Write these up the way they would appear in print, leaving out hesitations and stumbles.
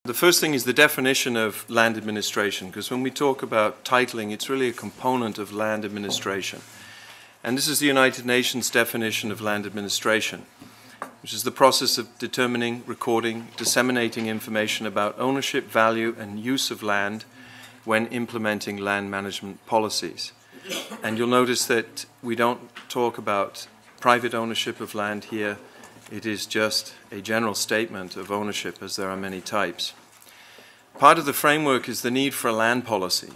The first thing is the definition of land administration, because when we talk about titling, it's really a component of land administration. And this is the United Nations definition of land administration, which is the process of determining, recording, disseminating information about ownership, value, and use of land when implementing land management policies. And you'll notice that we don't talk about private ownership of land here. It is just a general statement of ownership, as there are many types. Part of the framework is the need for a land policy.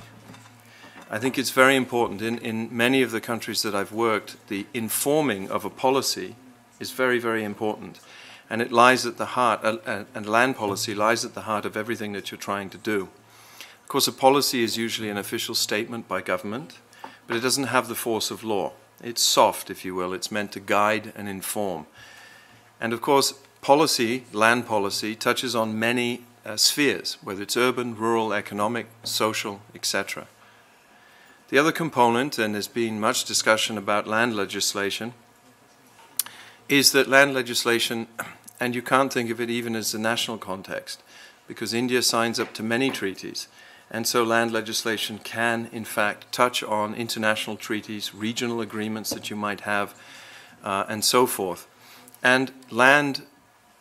I think it's very important. In many of the countries that I've worked, the informing of a policy is very, very important. And it lies at the heart, and land policy lies at the heart of everything that you're trying to do. Of course, a policy is usually an official statement by government, but it doesn't have the force of law. It's soft, if you will. It's meant to guide and inform. And of course, policy, land policy, touches on many spheres, whether it's urban, rural, economic, social, etc. The other component, and there's been much discussion about land legislation, is that land legislation, and you can't think of it even as a national context, because India signs up to many treaties, and so land legislation can, in fact, touch on international treaties, regional agreements that you might have, and so forth. And land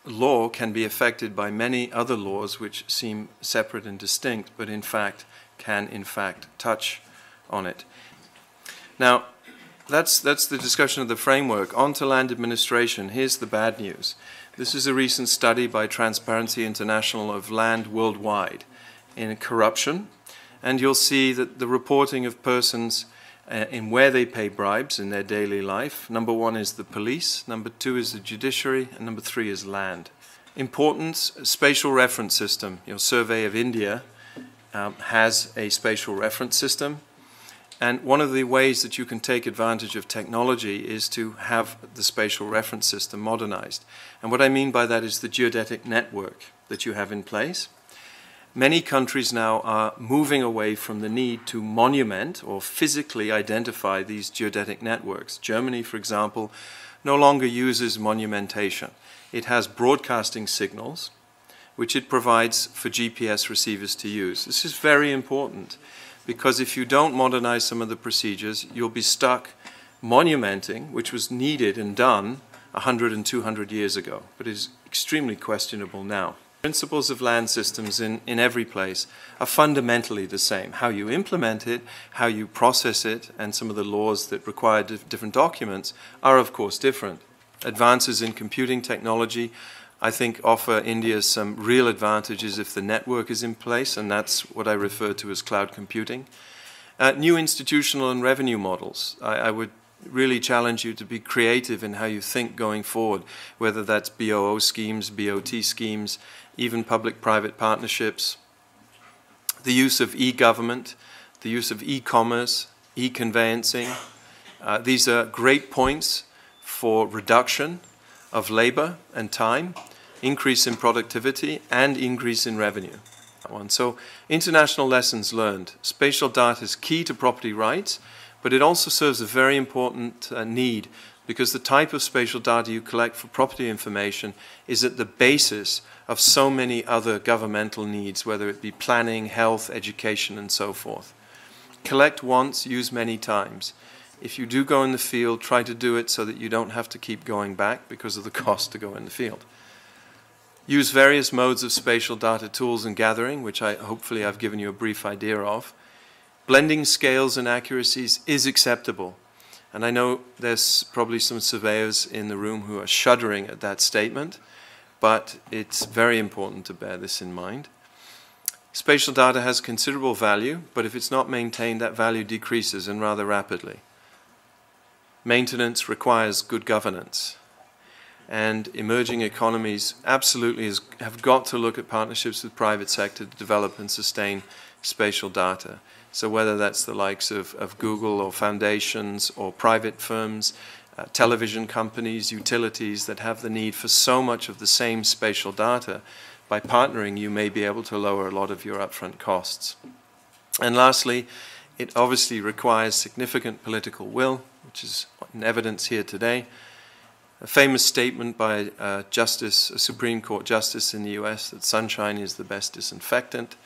law can be affected by many other laws which seem separate and distinct, but in fact can, in fact, touch on it. Now, that's the discussion of the framework. On to land administration. Here's the bad news. This is a recent study by Transparency International of land worldwide in corruption, and you'll see that the reporting of persons in where they pay bribes in their daily life. Number one is the police, number two is the judiciary, and number three is land. Importance, spatial reference system. Your Survey of India has a spatial reference system. And one of the ways that you can take advantage of technology is to have the spatial reference system modernized. And what I mean by that is the geodetic network that you have in place. Many countries now are moving away from the need to monument or physically identify these geodetic networks. Germany, for example, no longer uses monumentation. It has broadcasting signals, which it provides for GPS receivers to use. This is very important, because if you don't modernize some of the procedures, you'll be stuck monumenting, which was needed and done 100 and 200 years ago, but is extremely questionable now. Principles of land systems in every place are fundamentally the same. How you implement it, how you process it, and some of the laws that require different documents are, of course, different. Advances in computing technology, I think, offer India some real advantages if the network is in place, and that's what I refer to as cloud computing. New institutional and revenue models. I would really challenge you to be creative in how you think going forward, whether that's BOO schemes, BOT schemes, even public-private partnerships, the use of e-government, the use of e-commerce, e-conveyancing. These are great points for reduction of labor and time, increase in productivity, and increase in revenue. So, international lessons learned. Spatial data is key to property rights, but it also serves a very important need, because the type of spatial data you collect for property information is at the basis of so many other governmental needs, whether it be planning, health, education, and so forth. Collect once, use many times. If you do go in the field, try to do it so that you don't have to keep going back because of the cost to go in the field. Use various modes of spatial data tools and gathering, which hopefully I've given you a brief idea of. Blending scales and accuracies is acceptable. And I know there's probably some surveyors in the room who are shuddering at that statement, but it's very important to bear this in mind. Spatial data has considerable value, but if it's not maintained, that value decreases, and rather rapidly. Maintenance requires good governance. And emerging economies absolutely have got to look at partnerships with private sector to develop and sustain spatial data. So whether that's the likes of Google or foundations or private firms, television companies, utilities that have the need for so much of the same spatial data, by partnering you may be able to lower a lot of your upfront costs. And lastly, it obviously requires significant political will, which is in evidence here today. a famous statement by a Supreme Court justice in the US, that sunshine is the best disinfectant.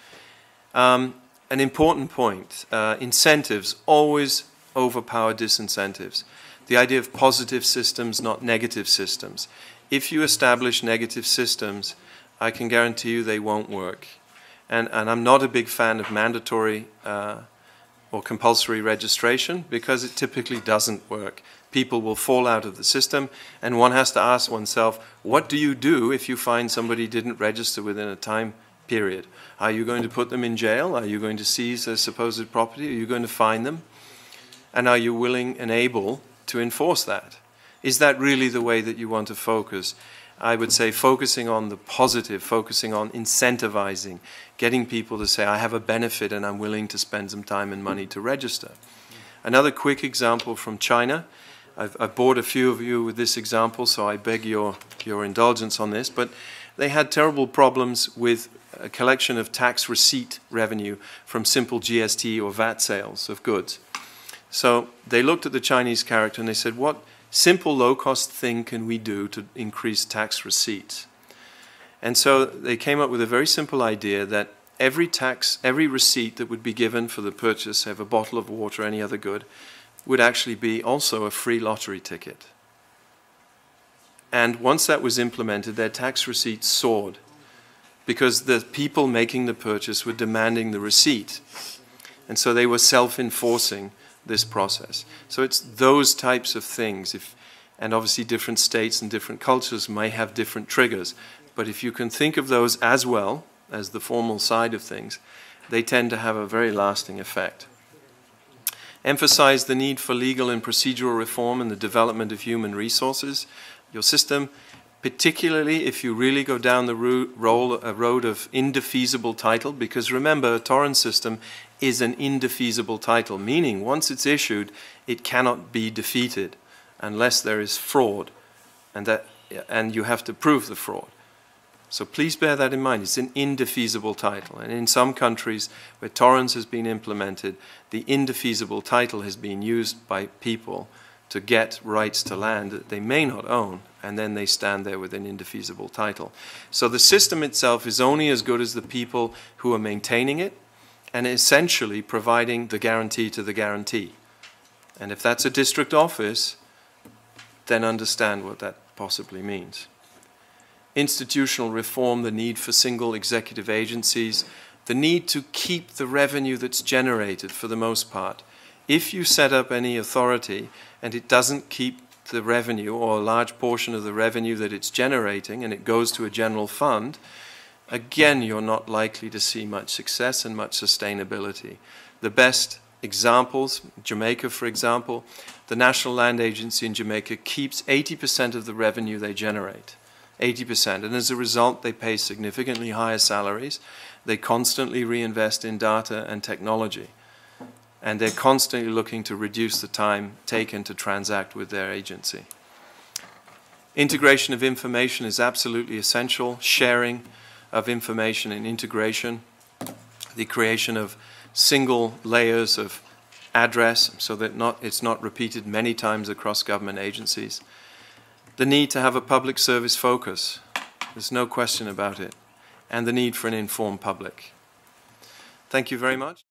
An important point, incentives always overpower disincentives. The idea of positive systems, not negative systems. If you establish negative systems, I can guarantee you they won't work. And I'm not a big fan of mandatory or compulsory registration, because it typically doesn't work. People will fall out of the system, and one has to ask oneself, what do you do if you find somebody didn't register within a time period? Are you going to put them in jail? Are you going to seize their supposed property? Are you going to fine them? And are you willing and able to enforce that? Is that really the way that you want to focus? I would say focusing on the positive, focusing on incentivizing, getting people to say, I have a benefit and I'm willing to spend some time and money to register. Another quick example from China. I've bored a few of you with this example, so I beg your indulgence on this, but they had terrible problems with a collection of tax receipt revenue from simple GST or VAT sales of goods. So they looked at the Chinese character and they said, what simple low-cost thing can we do to increase tax receipts? And so they came up with a very simple idea that every receipt that would be given for the purchase of a bottle of water or any other good would actually be also a free lottery ticket. And once that was implemented, their tax receipts soared because the people making the purchase were demanding the receipt. And so they were self-enforcing this process. So it's those types of things. And obviously different states and different cultures may have different triggers. But if you can think of those as well as the formal side of things, they tend to have a very lasting effect. Emphasize the need for legal and procedural reform and the development of human resources. Your system, particularly if you really go down the road of indefeasible title, because remember, a torrent system is an indefeasible title, meaning once it's issued, it cannot be defeated unless there is fraud, and you have to prove the fraud. So please bear that in mind. It's an indefeasible title. And in some countries where torrents has been implemented, the indefeasible title has been used by people to get rights to land that they may not own, and then they stand there with an indefeasible title. So the system itself is only as good as the people who are maintaining it and essentially providing the guarantee to the guarantee. And if that's a district office, then understand what that possibly means. Institutional reform, the need for single executive agencies, the need to keep the revenue that's generated for the most part. If you set up any authority and it doesn't keep the revenue or a large portion of the revenue that it's generating and it goes to a general fund, again, you're not likely to see much success and much sustainability. The best examples, Jamaica, for example, the National Land Agency in Jamaica keeps 80% of the revenue they generate. 80%. And as a result, they pay significantly higher salaries. They constantly reinvest in data and technology. And they're constantly looking to reduce the time taken to transact with their agency. Integration of information is absolutely essential. Sharing of information and integration. The creation of single layers of address so that it's not repeated many times across government agencies. The need to have a public service focus, there's no question about it, and the need for an informed public. Thank you very much.